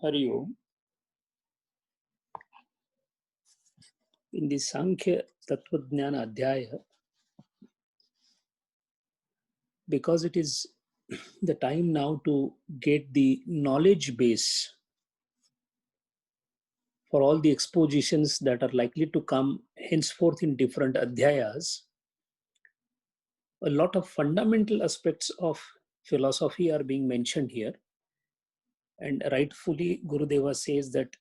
Hari Om. In the Sankhya Tattvajnana Adhyaya, because it is the time now to get the knowledge base for all the expositions that are likely to come henceforth in different adhyayas, a lot of fundamental aspects of philosophy are being mentioned here. And rightfully, Gurudeva says that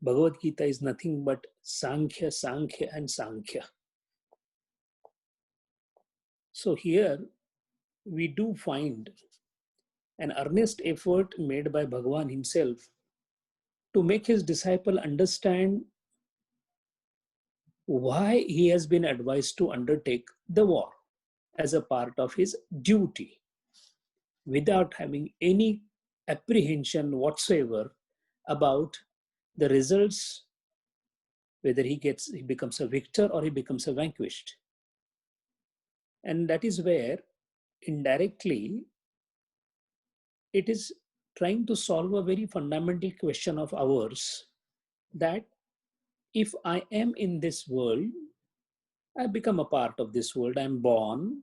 Bhagavad Gita is nothing but Sankhya, Sankhya, and Sankhya. So here we do find an earnest effort made by Bhagavan himself to make his disciple understand why he has been advised to undertake the war as a part of his duty without having any apprehension whatsoever about the results, whether he becomes a victor or he becomes a vanquished. And that is where indirectly it is trying to solve a very fundamental question of ours, that if I am in this world, I become a part of this world. I'm born.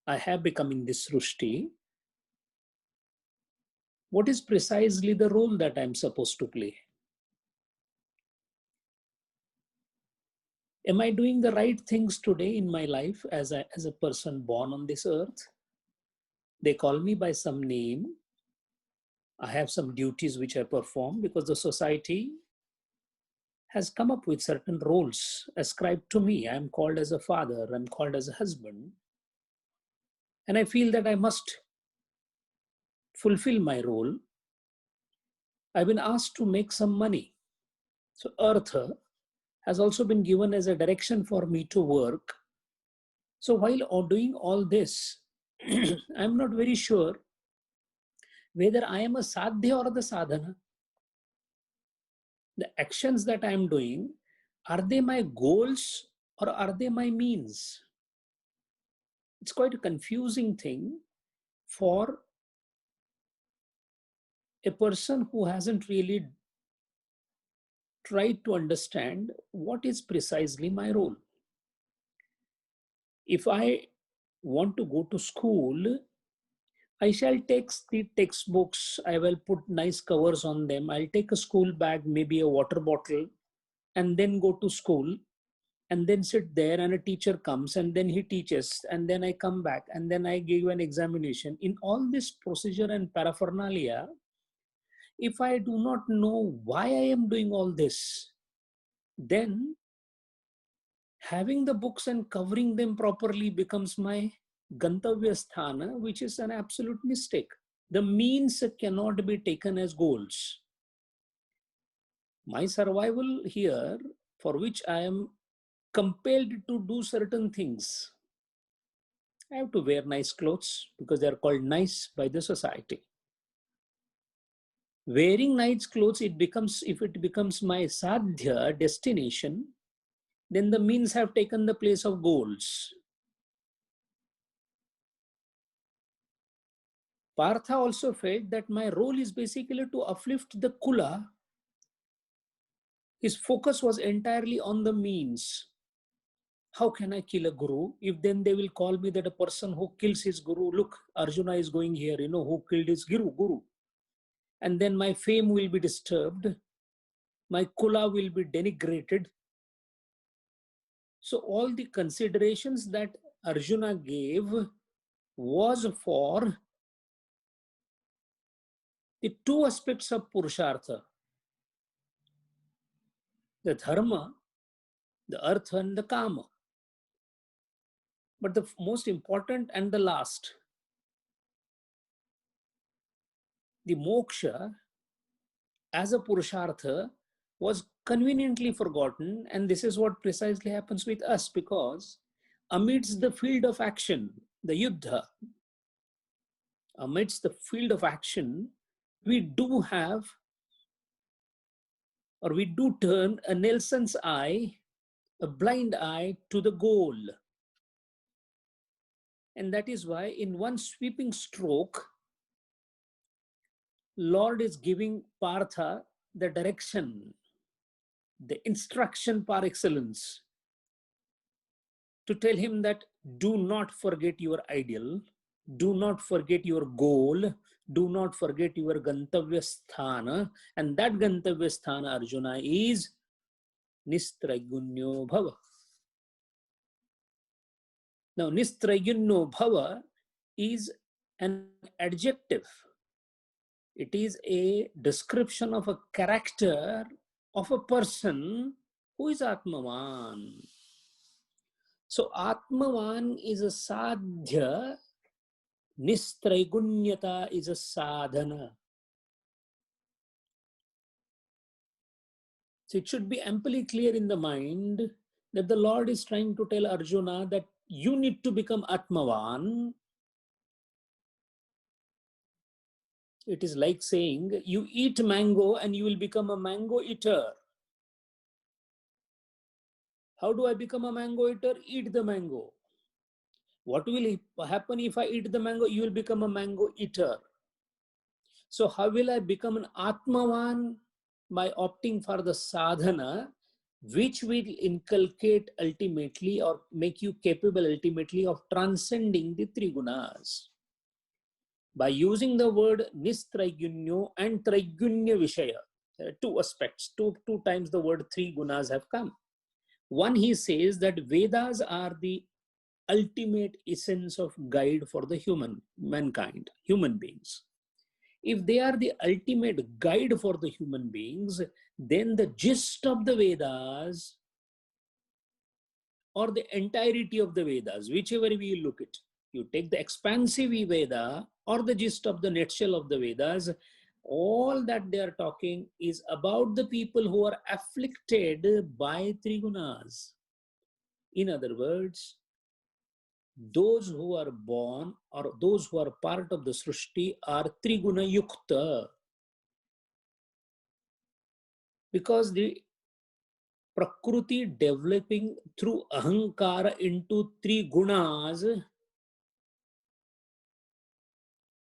I have become in this Srushti. What is precisely the role that I'm supposed to play? Am I doing the right things today in my life as a person born on this earth? They call me by some name. I have some duties which I perform because the society has come up with certain roles ascribed to me. I'm called as a father, I'm called as a husband. And I feel that I must fulfill my role. I've been asked to make some money. So Artha has also been given as a direction for me to work. So while doing all this, I'm not very sure whether I am a sadhya or the sadhana. The actions that I am doing, are they my goals or are they my means? It's quite a confusing thing for a person who hasn't really tried to understand what is precisely my role. If I want to go to school, I shall take the textbooks, I will put nice covers on them, I'll take a school bag, maybe a water bottle, and then go to school, and then sit there, and a teacher comes, and then he teaches, and then I come back, and then I give an examination. In all this procedure and paraphernalia, if I do not know why I am doing all this, then having the books and covering them properly becomes my gantavya sthana, which is an absolute mistake. The means cannot be taken as goals. My survival here, for which I am compelled to do certain things, I have to wear nice clothes because they are called nice by the society. Wearing nice clothes, if it becomes my sadhya destination, then the means have taken the place of goals. Partha also felt that my role is basically to uplift the Kula. His focus was entirely on the means. How can I kill a guru? If then they will call me that a person who kills his guru, look, Arjuna is going here, who killed his guru. And then my fame will be disturbed. My Kula will be denigrated. So all the considerations that Arjuna gave was for the two aspects of Purushartha. The dharma, the artha and the kama. But the most important and the last, the moksha as a purushartha was conveniently forgotten. And this is what precisely happens with us, because amidst the field of action, the yuddha, amidst the field of action, we do have, or we do turn a Nelson's eye, a blind eye to the goal. And that is why in one sweeping stroke, Lord is giving Partha the direction, the instruction par excellence, to tell him that do not forget your ideal, do not forget your goal, do not forget your Gantavya Sthana, and that Gantavya Sthana, Arjuna, is Nistragunyo Bhava. Now, Nistragunyo Bhava is an adjective. It is a description of a character of a person who is Atmavan. So, Atmavan is a sadhya, Nistraigunyata is a sadhana. So, it should be amply clear in the mind that the Lord is trying to tell Arjuna that you need to become Atmavan. It is like saying you eat mango and you will become a mango eater. How do I become a mango eater? Eat the mango. What will happen if I eat the mango? You will become a mango eater. So how will I become an Atmavan? By opting for the sadhana, which will inculcate ultimately or make you capable ultimately of transcending the three gunas. By using the word Nistraigunyo and Traigunya Vishaya, there are two aspects, two times the word three gunas have come. One, he says that Vedas are the ultimate essence of guide for the mankind, human beings. If they are the ultimate guide for the human beings, then the gist of the Vedas or the entirety of the Vedas, whichever we look at, you take the expansive Veda or the gist of the nutshell of the Vedas, all that they are talking is about the people who are afflicted by Trigunas. In other words, those who are born or those who are part of the Srishti are Triguna Yukta. Because the Prakriti developing through Ahankara into three gunas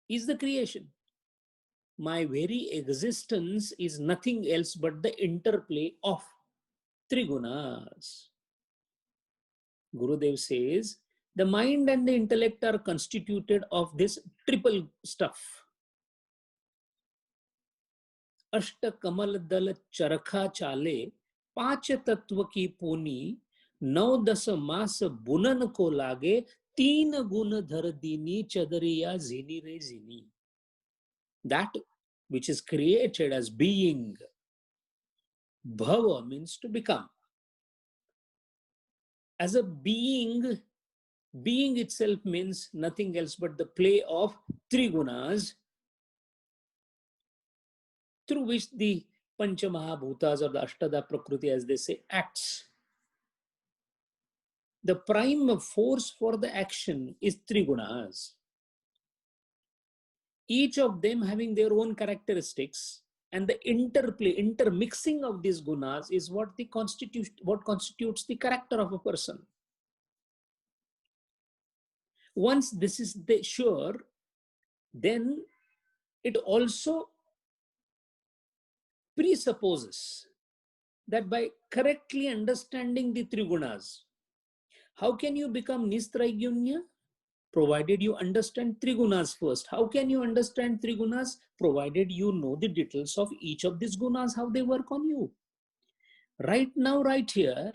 is the creation. My very existence is nothing else but the interplay of three gunas. Gurudev says, the mind and the intellect are constituted of this triple stuff. Ashta kamal dal charkha chale, पांच तत्व की पूनी, 9-10 मास बुनन को लागे, 3 गुण धर दीनी चदरिया zini re zini. That which is created as being, bhava means to become. As a being, being itself means nothing else but the play of three gunas through which the Pancha Mahabhutas or the Ashtada Prakriti, as they say, acts. The prime force for the action is three gunas. Each of them having their own characteristics, and the interplay, intermixing of these gunas is what constitutes the character of a person. Once this is sure, then it also presupposes that by correctly understanding the three gunas, how can you become Nistraigunya? Provided you understand three gunas first. How can you understand three gunas? Provided you know the details of each of these gunas, how they work on you. Right now, right here,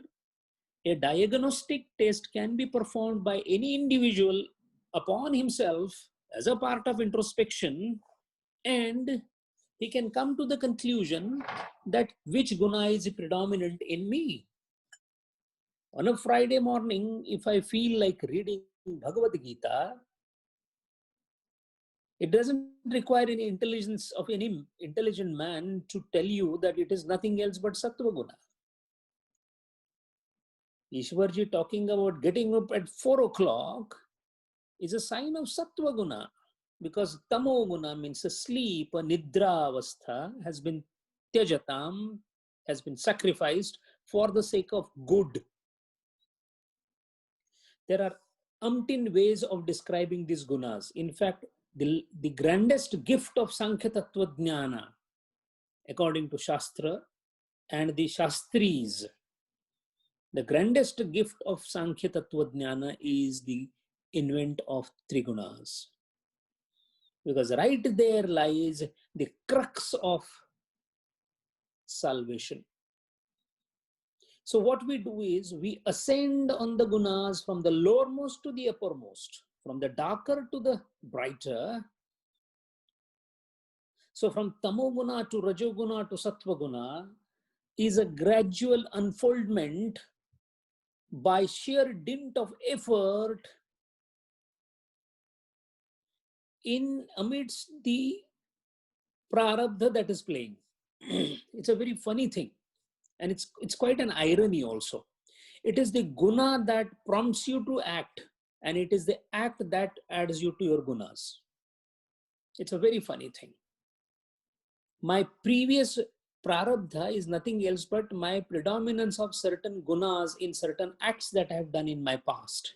a diagnostic test can be performed by any individual upon himself as a part of introspection, and he can come to the conclusion that which guna is predominant in me. On a Friday morning, if I feel like reading Bhagavad Gita, it doesn't require any intelligence of any intelligent man to tell you that it is nothing else but Sattva Guna. Ishwarji talking about getting up at 4 o'clock is a sign of Sattva Guna, because Tamo Guna means a sleep, a Nidra Avastha has been Tyajatam, has been sacrificed for the sake of good. There are umpteen ways of describing these gunas. In fact, the grandest gift of Sankhya Tattva Jnana, according to Shastra and the Shastris, the grandest gift of Sankhya Tattva Jnana is the invent of Trigunas. Because right there lies the crux of salvation. So what we do is we ascend on the gunas from the lowermost to the uppermost, from the darker to the brighter. So from tamoguna to rajoguna to sattvaguna is a gradual unfoldment by sheer dint of effort in amidst the prarabdha that is playing. It's a very funny thing, and it's quite an irony also. It is the guna that prompts you to act, and it is the act that adds you to your gunas. It's a very funny thing. My previous prarabdha is nothing else but my predominance of certain gunas in certain acts that I have done in my past.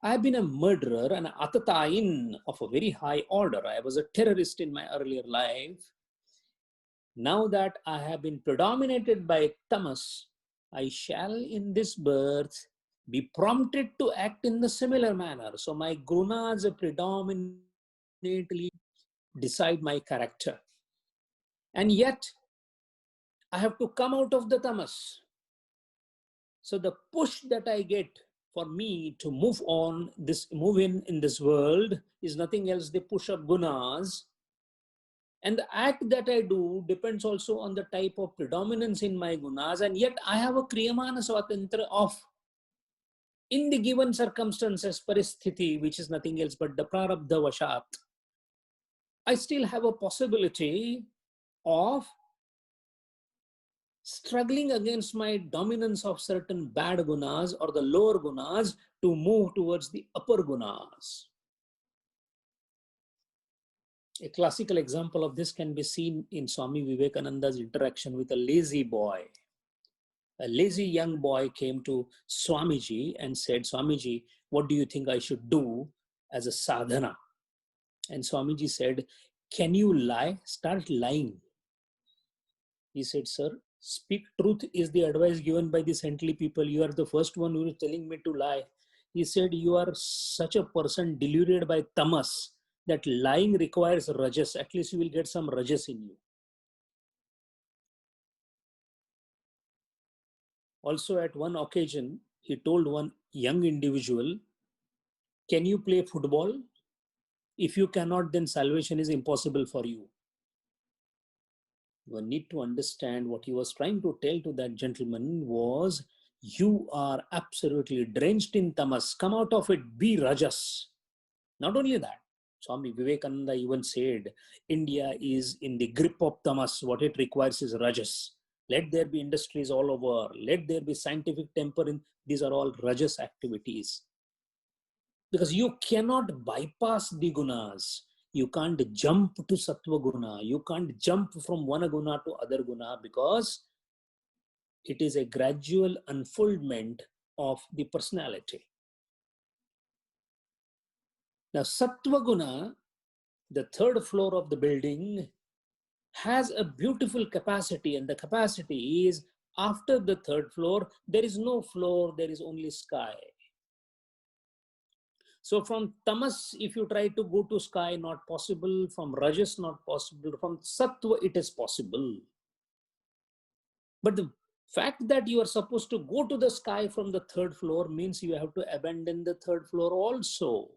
I have been a murderer, an atatayin of a very high order. I was a terrorist in my earlier life. Now that I have been predominated by tamas, I shall in this birth be prompted to act in the similar manner. So my gunas predominantly decide my character. And yet, I have to come out of the tamas. So the push that I get for me to move in this world is nothing else the push of gunas. And the act that I do depends also on the type of predominance in my gunas. And yet I have a kriyamana swatantra of, in the given circumstances, paristhiti, which is nothing else but the prarabdha vashat, I still have a possibility of struggling against my dominance of certain bad gunas or the lower gunas to move towards the upper gunas. A classical example of this can be seen in Swami Vivekananda's interaction with a lazy boy. A lazy young boy came to Swamiji and said, Swamiji, what do you think I should do as a sadhana? And Swamiji said, can you lie? Start lying. He said, sir, speak truth is the advice given by the saintly people. You are the first one who is telling me to lie. He said, you are such a person deluded by tamas that lying requires rajas. At least you will get some rajas in you. Also, at one occasion, he told one young individual, can you play football? If you cannot, then salvation is impossible for you. You need to understand what he was trying to tell to that gentleman was, you are absolutely drenched in tamas. Come out of it, be rajas. Not only that, Swami Vivekananda even said, India is in the grip of tamas. What it requires is rajas. Let there be industries all over. Let there be scientific temper. These are all rajas activities. Because you cannot bypass the gunas. You can't jump to sattva guna. You can't jump from one guna to other guna because it is a gradual unfoldment of the personality. Now, sattva guna, the third floor of the building, has a beautiful capacity, and the capacity is after the third floor, there is no floor, there is only sky. So from tamas, if you try to go to sky, not possible. From rajas, not possible. From sattva, it is possible. But the fact that you are supposed to go to the sky from the third floor means you have to abandon the third floor also.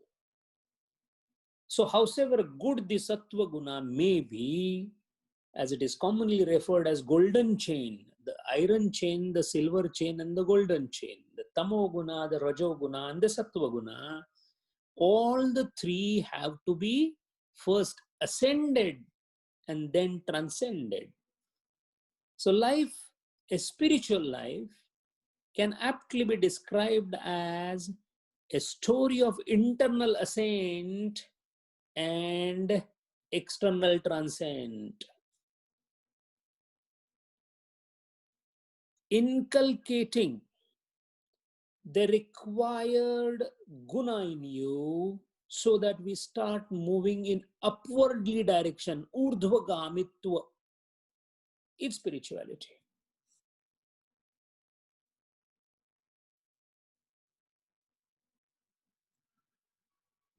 So howsoever good the sattva guna may be, as it is commonly referred as golden chain, the iron chain, the silver chain, and the golden chain, the tamo guna, the rajo guna, and the sattva guna, all the three have to be first ascended and then transcended. So life, a spiritual life, can aptly be described as a story of internal ascent and external transcent. Inculcating the required guna in you so that we start moving in upwardly direction, urdhvagamitva, it's spirituality.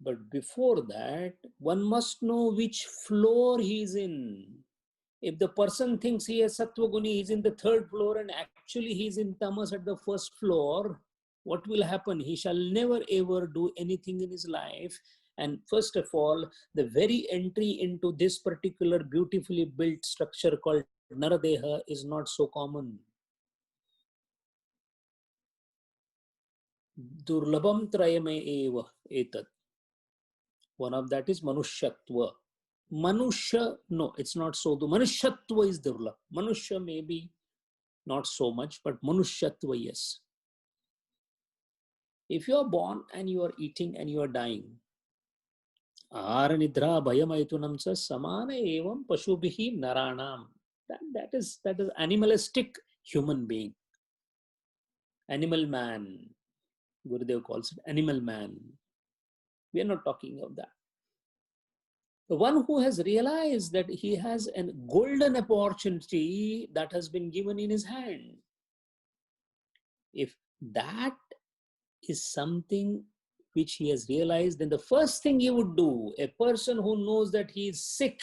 But before that, one must know which floor he is in. If the person thinks he is Sattva Guni, he is in the third floor, and actually he is in Tamas at the first floor, what will happen? He shall never ever do anything in his life. And first of all, the very entry into this particular beautifully built structure called Naradeha is not so common. Durlabam trayame eva etat. One of that is Manushyatva. Manushya, no, it's not so. The Manushyatva is Durlabh. Manushya maybe not so much, but Manushyatva, yes. If you are born and you are eating and you are dying, Ahara Nidra Bhayamaitunam sa Samana evam Pashubhihi Naranam. That is animalistic human being. Animal man. Gurudev calls it animal man. We are not talking of that. The one who has realized that he has a golden opportunity that has been given in his hand. If that is something which he has realized, then the first thing he would do, a person who knows that he is sick,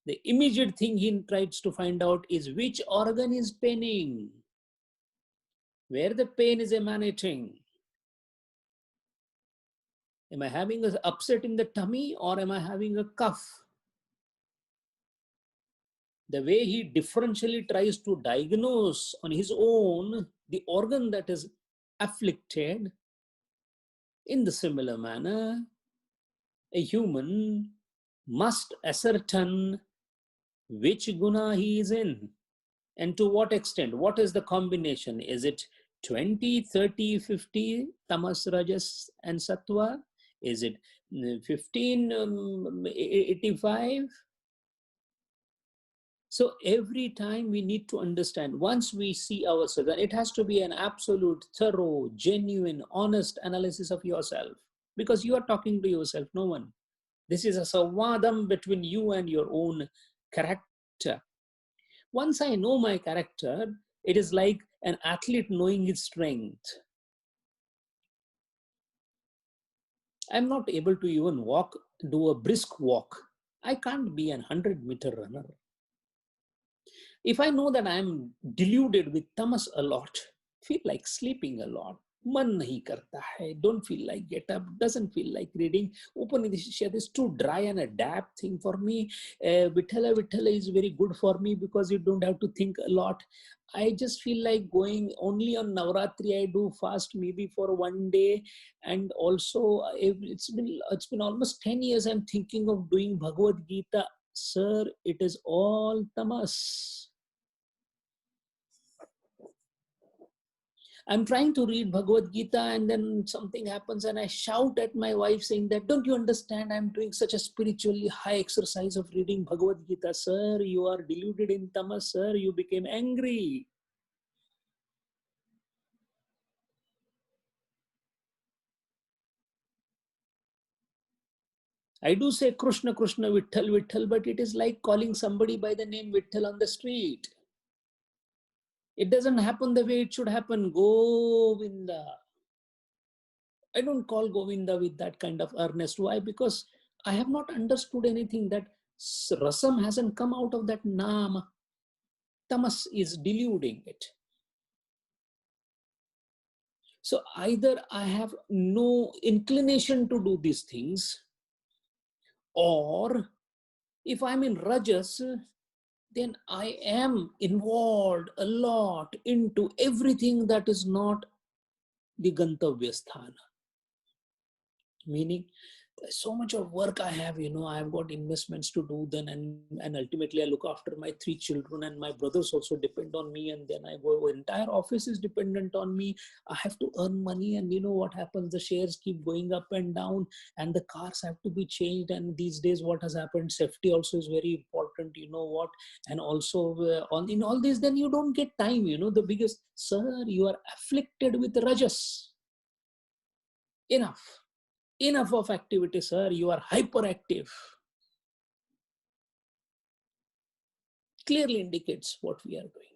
the immediate thing he tries to find out is which organ is paining, where the pain is emanating. Am I having an upset in the tummy or am I having a cough? The way he differentially tries to diagnose on his own the organ that is afflicted, in the similar manner, a human must ascertain which guna he is in and to what extent. What is the combination? Is it 20, 30, 50 tamas, rajas and sattva? Is it 15, 85? So every time we need to understand, once we see ourselves, and it has to be an absolute, thorough, genuine, honest analysis of yourself, because you are talking to yourself, no one. This is a samvadam between you and your own character. Once I know my character, it is like an athlete knowing his strength. I'm not able to even walk, do a brisk walk. I can't be an 100-meter runner. If I know that I'm deluded with tamas a lot, feel like sleeping a lot, man nahi karta hai, don't feel like get up, doesn't feel like reading. Upanishad is too dry and a dab thing for me. Vithala is very good for me because you don't have to think a lot. I just feel like going only on Navratri. I do fast maybe for one day, and also it's been almost 10 years. I'm thinking of doing Bhagavad Gita. Sir, it is all tamas. I'm trying to read Bhagavad Gita and then something happens and I shout at my wife saying that, don't you understand, I'm doing such a spiritually high exercise of reading Bhagavad Gita. Sir, you are deluded in tamas, sir, you became angry. I do say Krishna, Krishna, Vitthal, Vitthal, but it is like calling somebody by the name Vitthal on the street. It doesn't happen the way it should happen. Govinda. I don't call Govinda with that kind of earnest. Why? Because I have not understood anything, that rasam hasn't come out of that nama. Tamas is deluding it. So either I have no inclination to do these things, or if I'm in rajas, then I am involved a lot into everything that is not the Gantavya Sthana. Meaning, so much of work I have, I've got investments to do then, and ultimately I look after my 3 children, and my brothers also depend on me, and then I go, entire office is dependent on me. I have to earn money, and you know what happens, the shares keep going up and down, and the cars have to be changed, and these days what has happened, safety also is very important, you know what, and also in all this, then you don't get time, the biggest, sir, you are afflicted with rajas. Enough. Enough of activity, sir. You are hyperactive. Clearly indicates what we are doing.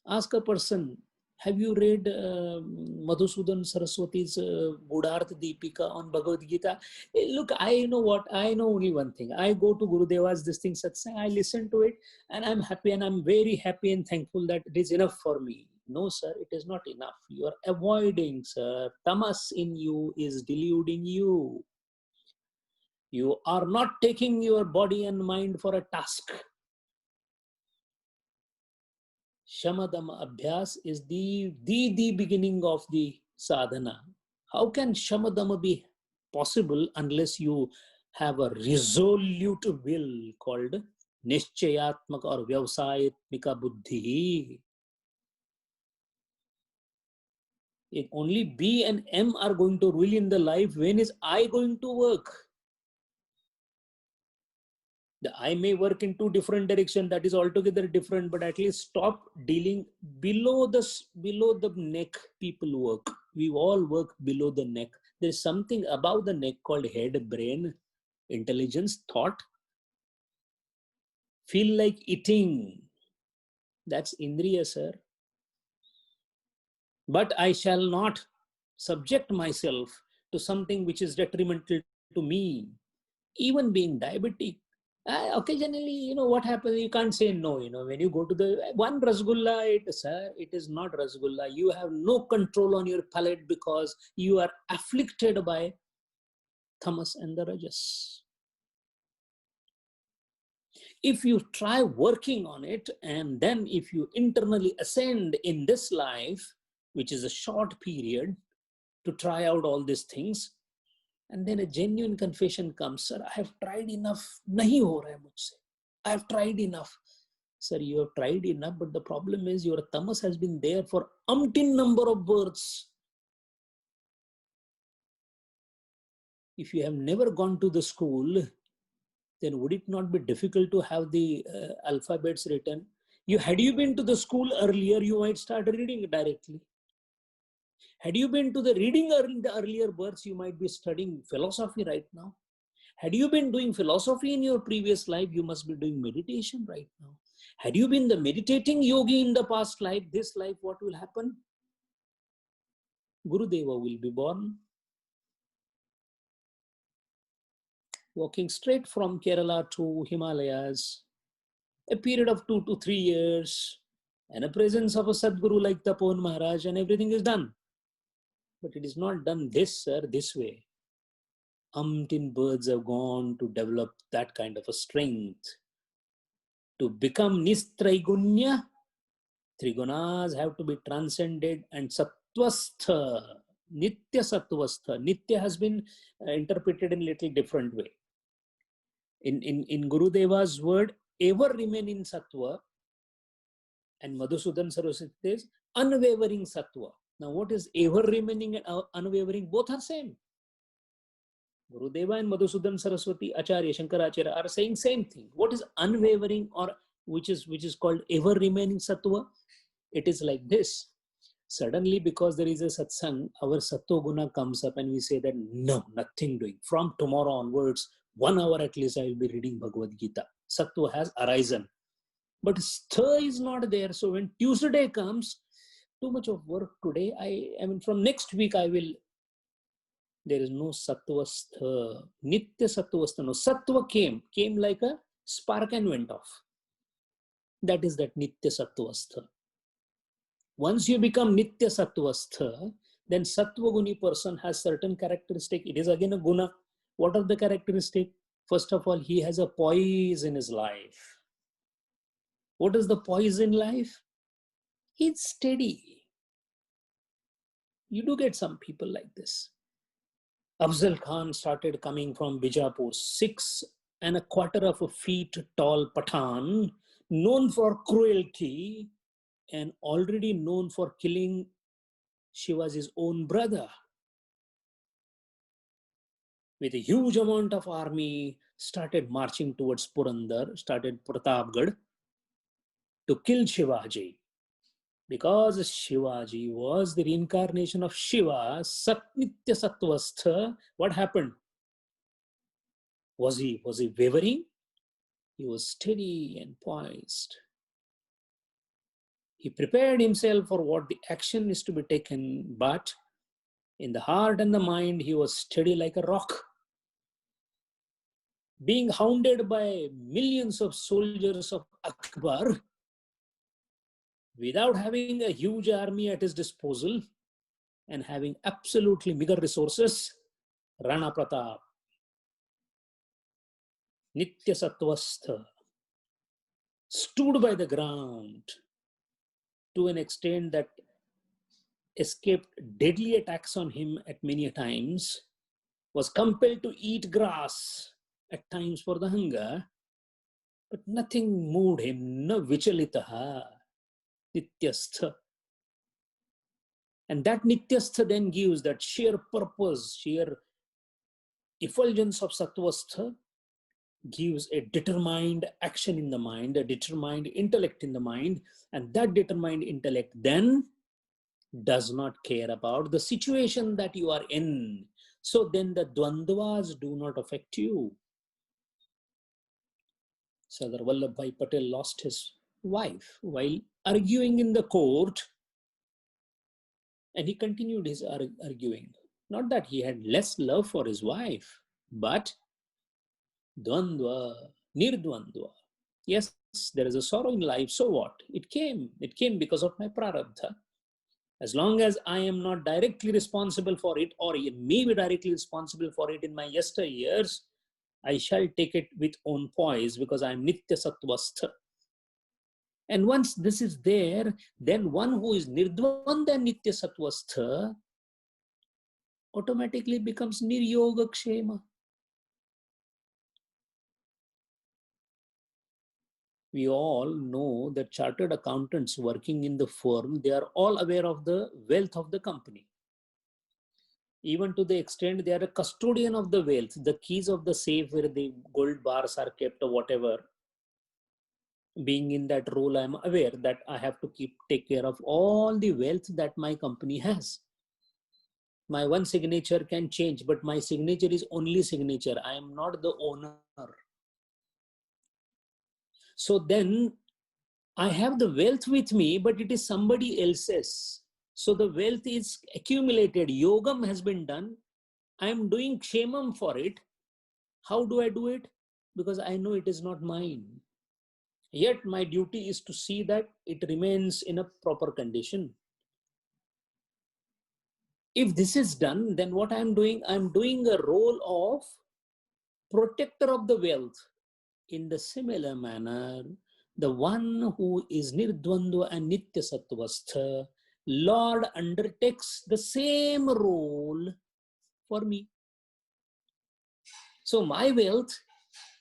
Ask a person, have you read Madhusudan Saraswati's Budharth Deepika on Bhagavad Gita? Look, I know what, I know only one thing. I go to Gurudeva's this thing, satsang, I listen to it, and I'm happy, and I'm very happy and thankful that it is enough for me. No, sir, it is not enough. You are avoiding, sir. Tamas in you is deluding you. You are not taking your body and mind for a task. Shamadama Abhyas is the beginning of the sadhana. How can Shamadama be possible unless you have a resolute will called Nishchayatmaka or Vyavasayatmika Buddhi? If only B and M are going to rule in the life, when is I going to work? The I may work in two different directions, that is altogether different, but at least stop dealing below the neck. People work. We all work below the neck. There is something above the neck called head, brain, intelligence, thought. Feel like eating. That's Indriya, sir. But I shall not subject myself to something which is detrimental to me. Even being diabetic, occasionally, what happens, you can't say no. When you go to the one rasgulla, it is not rasgulla. You have no control on your palate because you are afflicted by tamas and the rajas. If you try working on it, and then if you internally ascend in this life, which is a short period, to try out all these things, and then a genuine confession comes, sir, I have tried enough. Nahi ho raha hai mujhse. I have tried enough. Sir, you have tried enough, but the problem is your tamas has been there for umpteen number of births. If you have never gone to the school, then would it not be difficult to have the alphabets written? Had you been to the school earlier, you might start reading directly. Had you been to the reading in the earlier births, you might be studying philosophy right now. Had you been doing philosophy in your previous life, you must be doing meditation right now. Had you been the meditating yogi in the past life, this life, what will happen? Gurudeva will be born. Walking straight from Kerala to Himalayas, a period of 2 to 3 years, and a presence of a Sadguru like Tapon Maharaj, and everything is done. But it is not done this way. Umpteen birds have gone to develop that kind of a strength. To become Nistraigunya, Trigunas have to be transcended, and Sattvastha, Nitya Sattvastha. Nitya has been interpreted in a little different way. In Gurudeva's word, ever remain in Sattva, and Madhusudan Saraswati says unwavering Sattva. Now, what is ever remaining and unwavering? Both are same. Gurudeva and Madhusudan Saraswati, Acharya, Shankaracharya are saying same thing. What is unwavering, or which is called ever remaining Sattva? It is like this. Suddenly, because there is a satsang, our Sattva Guna comes up and we say that no, nothing doing. From tomorrow onwards, 1 hour at least I will be reading Bhagavad Gita. Sattva has arisen. But stha is not there. So when Tuesday comes, too much of work today. I mean, from next week there is no sattvastha, nitya sattvastha. No, sattva came like a spark and went off. That is that nitya sattvastha. Once you become nitya sattvastha, then sattva guni person has certain characteristic. It is again a guna. What are the characteristic? First of all, he has a poise in his life. What is the poise in life? He's steady. You do get some people like this. Afzal Khan started coming from Bijapur, 6.25 feet tall Pathan, known for cruelty and already known for killing Shivaji's own brother. With a huge amount of army, started marching towards Purandar, started Pratapgarh to kill Shivaji. Because Shivaji was the reincarnation of Shiva, Satnitya Sattvastha, what happened? Was he wavering? He was steady and poised. He prepared himself for what the action is to be taken, but in the heart and the mind, he was steady like a rock. Being hounded by millions of soldiers of Akbar, without having a huge army at his disposal and having absolutely meager resources, Rana Pratap, Nitya Sattvastha, stood by the ground to an extent that escaped deadly attacks on him at many times, was compelled to eat grass at times for the hunger, but nothing moved him, no vichalitaha, nityastha. And that nityastha then gives that sheer purpose, sheer effulgence of sattvastha, gives a determined action in the mind, a determined intellect in the mind, and that determined intellect then does not care about the situation that you are in. So then the dvandvas do not affect you. Sardar Vallabhbhai Patel lost his wife while arguing in the court, and he continued his arguing. Not that he had less love for his wife, but dvandva, nirdvandva. Yes, there is a sorrow in life, so what? It came because of my prarabdha. As long as I am not directly responsible for it, or may be directly responsible for it in my yesteryears, I shall take it with own poise because I am Nitya Sattvastha. And once this is there, then one who is Nirdvanda Nitya Sattvastha automatically becomes Niryoga Kshema. We all know that chartered accountants working in the firm, they are all aware of the wealth of the company. Even to the extent they are a custodian of the wealth, the keys of the safe where the gold bars are kept or whatever. Being in that role, I'm aware that I have to take care of all the wealth that my company has. My one signature can change, but my signature is only signature. I am not the owner. So then I have the wealth with me, but it is somebody else's. So the wealth is accumulated. Yogam has been done. I am doing kshemam for it. How do I do it? Because I know it is not mine. Yet my duty is to see that it remains in a proper condition. If this is done, then what I'm doing a role of protector of the wealth. In the similar manner, the one who is Nirdvandva and Nitya Sattvastha, Lord undertakes the same role for me. So my wealth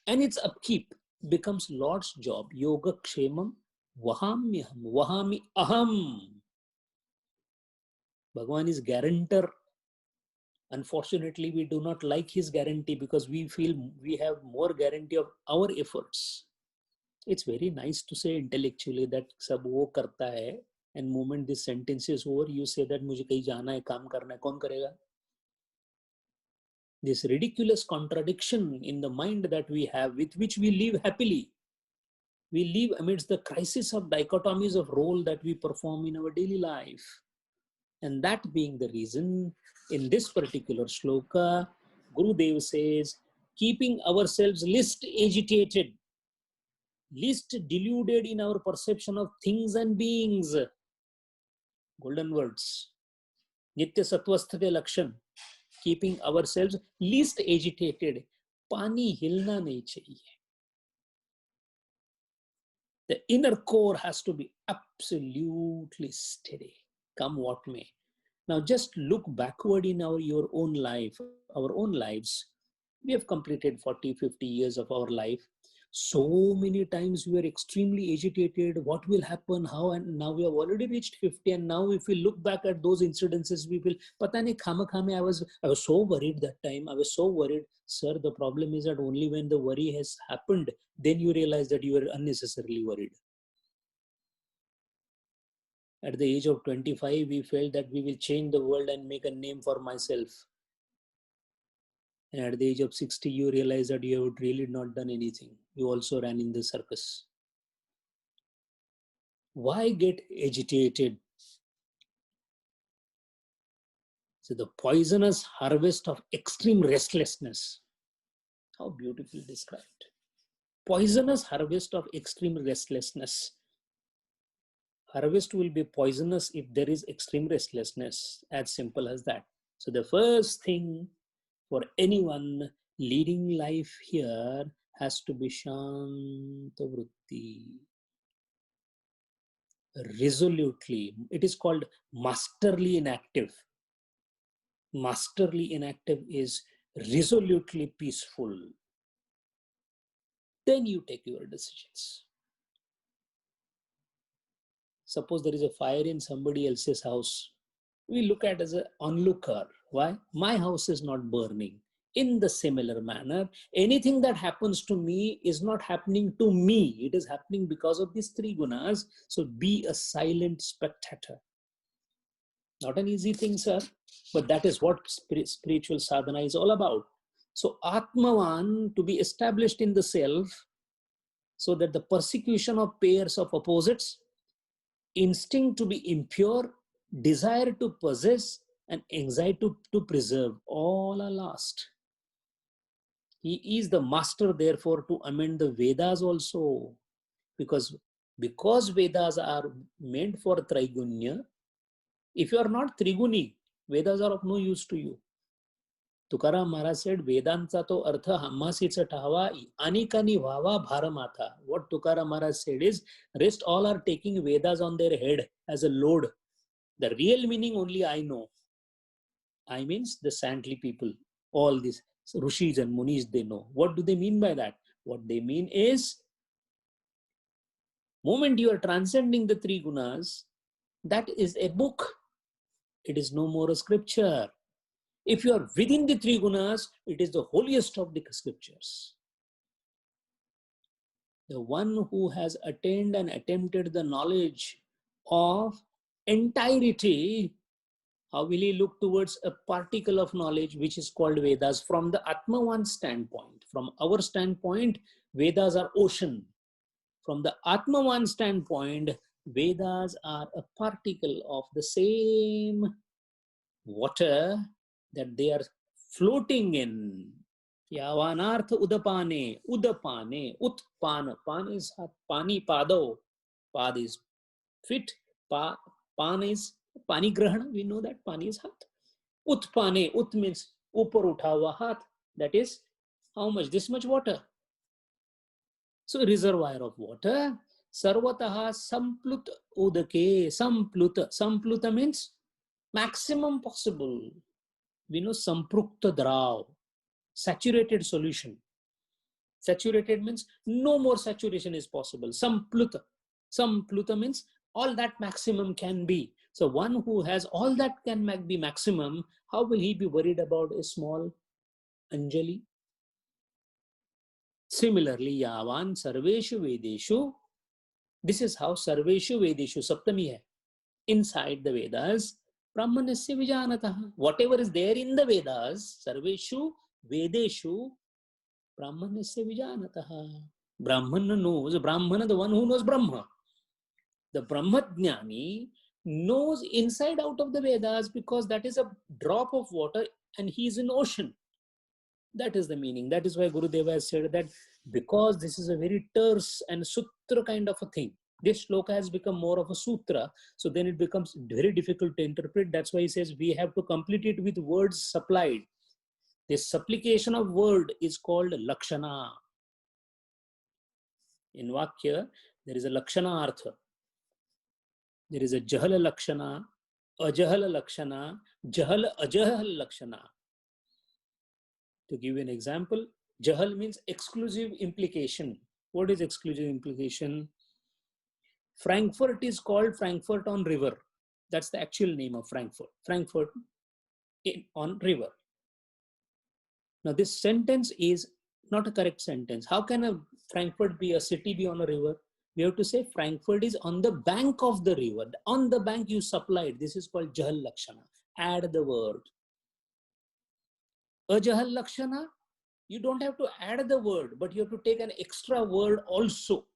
and its upkeep becomes Lord's job. Yoga Kshemam Vahamyaham Vahami Aham. Bhagavan is guarantor. Unfortunately, we do not like his guarantee because we feel we have more guarantee of our efforts. It's very nice to say intellectually that sab wo karta hai, and moment this sentence is over, you say that mujhe kahin jana hai, kaam karna hai, kaun karega? This ridiculous contradiction in the mind that we have, with which we live happily. We live amidst the crisis of dichotomies of role that we perform in our daily life. And that being the reason, in this particular shloka, Gurudev says, keeping ourselves least agitated, least deluded in our perception of things and beings. Golden words. Nitya Sattvastha ke lakshan. Keeping ourselves least agitated. Pani hilna nahi chahiye. The inner core has to be absolutely steady, come what may. Now just look backward in your own life, our own lives. We have completed 40, 50 years of our life. So many times we are extremely agitated. What will happen? How? And now we have already reached 50. And now if we look back at those incidences, we will, pata nahi khama khame, I was so worried that time. I was so worried. Sir, the problem is that only when the worry has happened, then you realize that you were unnecessarily worried. At the age of 25, we felt that we will change the world and make a name for myself. And at the age of 60, you realize that you have really not done anything. You also ran in the circus. Why get agitated? So the poisonous harvest of extreme restlessness. How beautifully described. Poisonous harvest of extreme restlessness. Harvest will be poisonous if there is extreme restlessness. As simple as that. So the first thing for anyone leading life here has to be Shanta Vritti. Resolutely. It is called masterly inactive. Masterly inactive is resolutely peaceful. Then you take your decisions. Suppose there is a fire in somebody else's house. We look at as an onlooker. Why? My house is not burning. In the similar manner, anything that happens to me is not happening to me. It is happening because of these three gunas. So be a silent spectator. Not an easy thing, sir, but that is what spiritual sadhana is all about. So Atmavan, to be established in the self, so that the persecution of pairs of opposites, instinct to be impure, desire to possess, and anxiety to preserve, all are lost. He is the master, therefore, to amend the Vedas also. Because Vedas are meant for Traigunya, if you are not Triguni, Vedas are of no use to you. Tukaram Maharaj said, Vedancha to artha hammasicha tahava anikani vava bharamatha. What Tukaram Maharaj said is, rest all are taking Vedas on their head as a load. The real meaning only I know. I means the saintly people. All these Rishis and Munis, they know. What do they mean by that? What they mean is, moment you are transcending the three gunas, that is a book. It is no more a scripture. If you are within the three gunas, it is the holiest of the scriptures. The one who has attained and attempted the knowledge of entirety, how will he look towards a particle of knowledge which is called Vedas from the Atmavan standpoint? From our standpoint, Vedas are ocean. From the Atmavan standpoint, Vedas are a particle of the same water that they are floating in. Yavanartha udapane, utpana. Pan is pani pado. Pad is fit. Pan is pani grahana. We know that pani is hat. Utpane, ut means upar utha hua hath. That is how much? This much water. So reservoir of water. Sarvataha samplut udake. Sampluta means maximum possible. We know samprukta drav, saturated solution. Saturated means no more saturation is possible. Sampluta means all that maximum can be. So one who has all that can be maximum, how will he be worried about a small Anjali? Similarly, Yavan Sarveshu Vedeshu, this is how Sarveshu Vedeshu, Saptami hai, inside the Vedas, Brahmanasya Vijanataha. Whatever is there in the Vedas, Sarveshu Vedeshu, Brahmanasya Vijanataha. Brahmana knows, Brahmana, the one who knows Brahma. The Brahmajnani knows inside out of the Vedas because that is a drop of water and he is in ocean. That is the meaning. That is why Gurudeva has said that because this is a very terse and sutra kind of a thing, this shloka has become more of a sutra, so then it becomes very difficult to interpret. That's why he says we have to complete it with words supplied. This supplication of word is called lakshana. In Vakya, there is a lakshana artha. There is a jahala lakshana, ajahala lakshana, jahala ajahala lakshana. To give you an example, jahal means exclusive implication. What is exclusive implication? Frankfurt is called Frankfurt on River. That's the actual name of Frankfurt. Frankfurt on River. Now this sentence is not a correct sentence. How can a Frankfurt be a city be on a river? We have to say Frankfurt is on the bank of the river. On the bank you supplied. This is called Jahal Lakshana. Add the word. Ajahal Lakshana, you don't have to add the word, but you have to take an extra word also.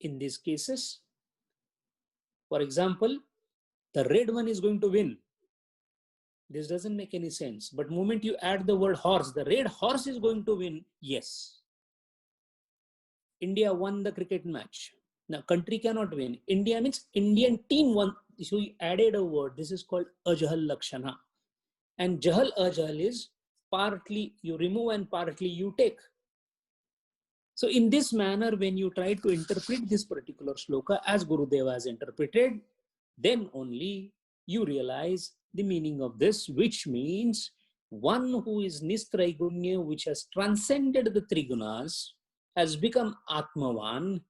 In these cases, for example, the red one is going to win. This doesn't make any sense. But the moment you add the word horse, the red horse is going to win. Yes. India won the cricket match. Now, country cannot win. India means Indian team won. So you added a word. This is called Ajahal Lakshana. And Jahal Ajahal is partly you remove and partly you take. So in this manner, when you try to interpret this particular shloka as Gurudeva has interpreted, then only you realize the meaning of this, which means one who is Nistraigunya, which has transcended the Trigunas, has become Atmavan,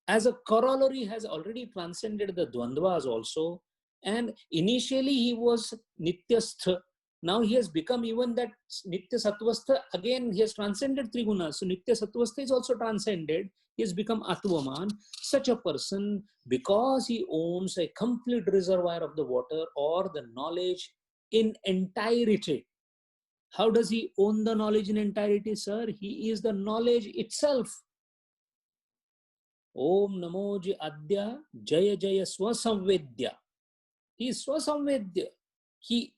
as a corollary has already transcended the Dvandvas also, and initially he was Nityastha. Now he has become even that Nitya Sattvastha, again he has transcended Trigunas. So Nitya Sattvastha is also transcended. He has become Atvaman. Such a person, because he owns a complete reservoir of the water or the knowledge in entirety. How does he own the knowledge in entirety, sir? He is the knowledge itself. Om Namoji Adya Jaya Jaya Swasamvedya. He is Swasamvedya. He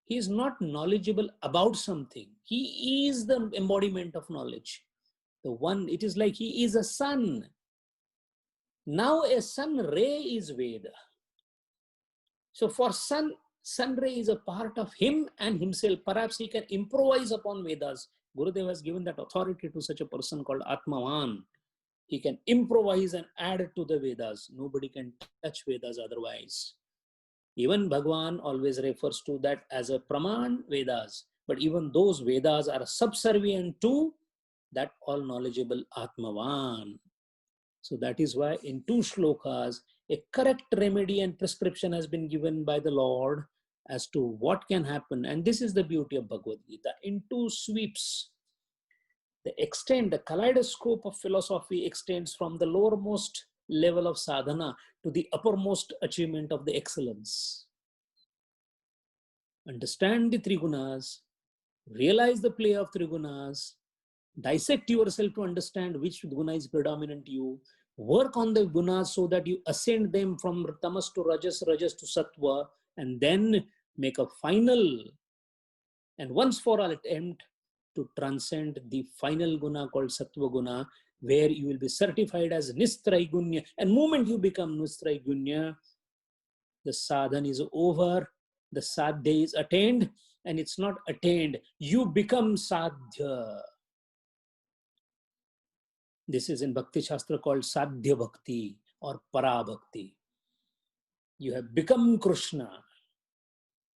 is not knowledgeable about something. He is the embodiment of knowledge. The one, it is like he is a sun. Now a sun ray is Veda. So for sun ray is a part of him and himself. Perhaps he can improvise upon Vedas. Gurudev has given that authority to such a person called Atmavan. He can improvise and add to the Vedas. Nobody can touch Vedas otherwise. Even Bhagwan always refers to that as a Praman Vedas. But even those Vedas are subservient to that all-knowledgeable Atmavan. So that is why in 2 shlokas, a correct remedy and prescription has been given by the Lord as to what can happen. And this is the beauty of Bhagavad Gita. In 2 sweeps, the kaleidoscope of philosophy extends from the lowermost level of sadhana to the uppermost achievement of the excellence. Understand the Trigunas, realize the play of Trigunas, dissect yourself to understand which guna is predominant to you, work on the gunas so that you ascend them from tamas to rajas, rajas to sattva, and then make a final and once for all attempt to transcend the final guna called sattva guna, where you will be certified as Nistraigunya. And moment you become Nistraigunya, the sadhan is over, the sadhya is attained, and it's not attained. You become sadhya. This is in Bhakti Shastra called Sadhya Bhakti or Para Bhakti. You have become Krishna.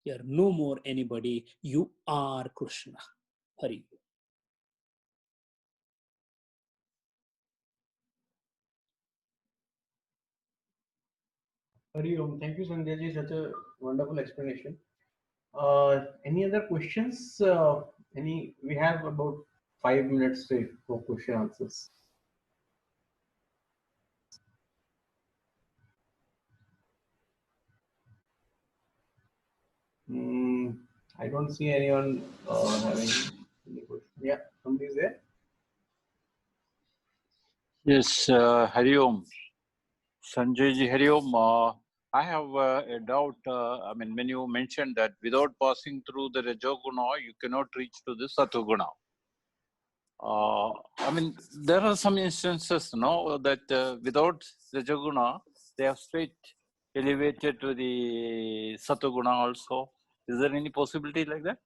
You are no more anybody. You are Krishna. Hari. Hari Om. Thank you, Sanjay ji. Such a wonderful explanation. Any other questions? We have about 5 minutes for question answers. I don't see anyone having any question. Yeah, somebody is there. Yes, Hari Om. Sanjay ji, Hari Om. I have a doubt. When you mentioned that without passing through the Rajoguna, you cannot reach to the Satoguna. There are some instances, that without Rajoguna, they have straight elevated to the Satoguna also. Is there any possibility like that?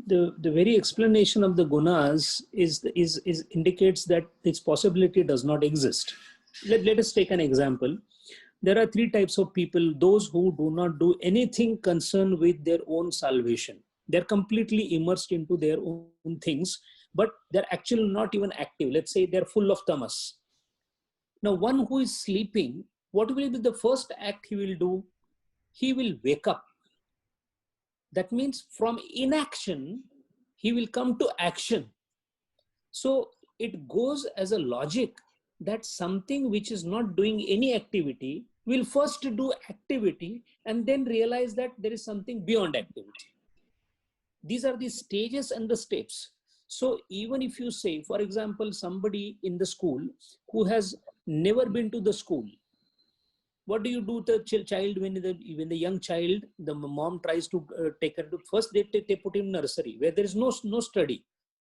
The very explanation of the gunas is indicates that its possibility does not exist. Let us take an example. There are 3 types of people: those who do not do anything concerned with their own salvation. They're completely immersed into their own things, but they're actually not even active. Let's say they're full of tamas. Now, one who is sleeping, what will be the first act he will do? He will wake up. That means from inaction, he will come to action. So it goes as a logic that something which is not doing any activity will first do activity and then realize that there is something beyond activity. These are the stages and the steps. So even if you say, for example, somebody in the school who has never been to the school, what do you do to the child when the young child, the mom tries to take her to, first they put him in nursery where there is no study.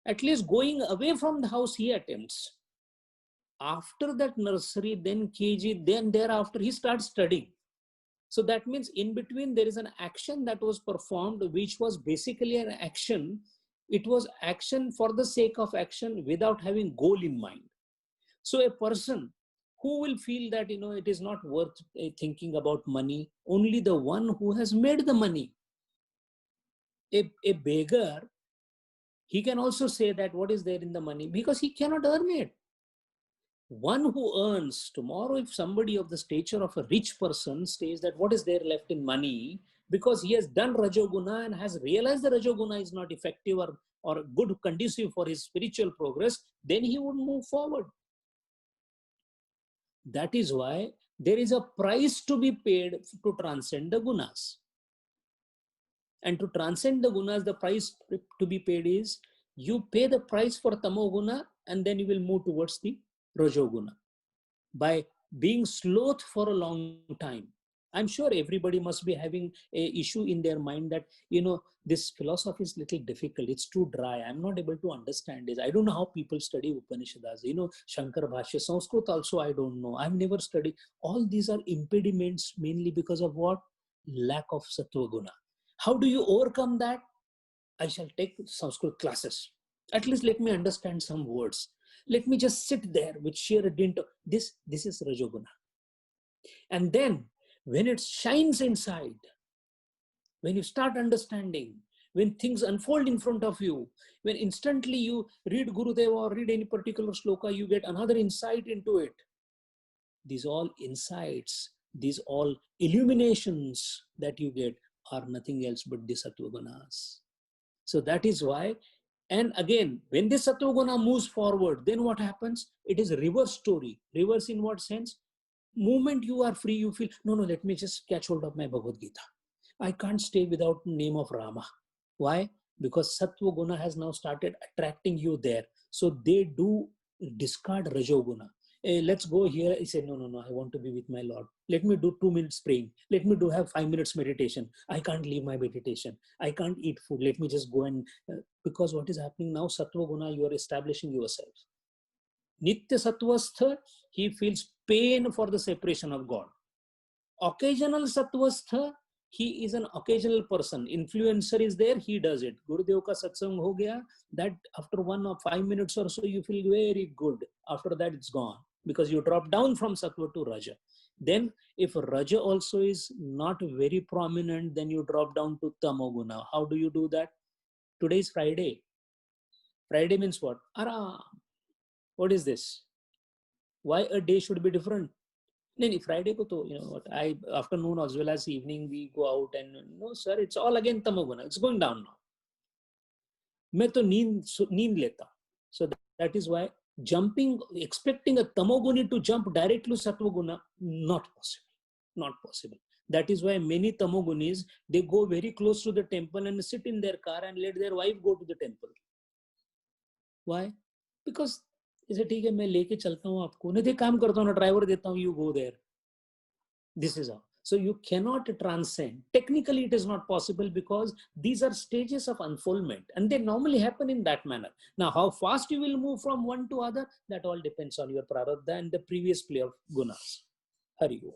At least going away from the house he attempts. After that nursery, then KG, then thereafter he starts studying. So that means in between there is an action that was performed, which was basically an action. It was action for the sake of action without having goal in mind. So a person who will feel that, it is not worth thinking about money, only the one who has made the money. A beggar, he can also say that what is there in the money because he cannot earn it. One who earns, tomorrow if somebody of the stature of a rich person says that what is there left in money, because he has done Rajoguna and has realized the Rajoguna is not effective or good conducive for his spiritual progress, then he would move forward. That is why there is a price to be paid to transcend the gunas. And to transcend the gunas, the price to be paid is you pay the price for tamoguna and then you will move towards the rajoguna. By being sloth for a long time. I'm sure everybody must be having an issue in their mind that, this philosophy is little difficult. It's too dry. I'm not able to understand this. I don't know how people study Upanishads. Shankar Bhashya, Sanskrit also I don't know. I've never studied. All these are impediments mainly because of what? Lack of Sattva Guna. How do you overcome that? I shall take Sanskrit classes. At least let me understand some words. Let me just sit there with sheer dint of this is Rajoguna. And then when it shines inside, when you start understanding, when things unfold in front of you, when instantly you read Gurudeva or read any particular sloka, you get another insight into it. These all insights, these all illuminations that you get are nothing else but the Sattva Gunas. So that is why, and again, when this Sattva Guna moves forward, then what happens? It is a reverse story. Reverse in what sense? Moment you are free, you feel, no, let me just catch hold of my Bhagavad Gita. I can't stay without the name of Rama. Why? Because Sattva Guna has now started attracting you there. So they do discard Rajoguna. Hey, let's go here. I say, no, I want to be with my Lord. Let me do 2 minutes praying. Let me have 5 minutes meditation. I can't leave my meditation. I can't eat food. Let me just go and, because what is happening now, Sattva Guna, you are establishing yourself. Nitya Sattvastha, he feels pain for the separation of God. Occasional Sattvastha, he is an occasional person. Influencer is there, he does it. Gurudev ka satsang ho gaya, that after 1 or 5 minutes or so, you feel very good. After that, it's gone. Because you drop down from Sattva to Raja. Then, if Raja also is not very prominent, then you drop down to Tamoguna. How do you do that? Today is Friday. Friday means what? Aram. What is this? Why a day should be different? No, Friday ko to, I afternoon as well as evening we go out and no sir, it's all again tamoguna. It's going down now. मैं तो नींद लेता. So that is why expecting a tamoguni to jump directly to sattva-guna, not possible. That is why many tamogunis, they go very close to the temple and sit in their car and let their wife go to the temple. Why? Because इसे ठीक है मैं लेके चलता हूँ आपको नहीं काम करता हूँ ना ड्राइवर देता हूँ you go there. This is how. So you cannot transcend. Technically it is not possible because these are stages of unfoldment and they normally happen in that manner. Now how fast you will move from one to other, that all depends on your prarabdha and the previous play of gunas. Hari Om.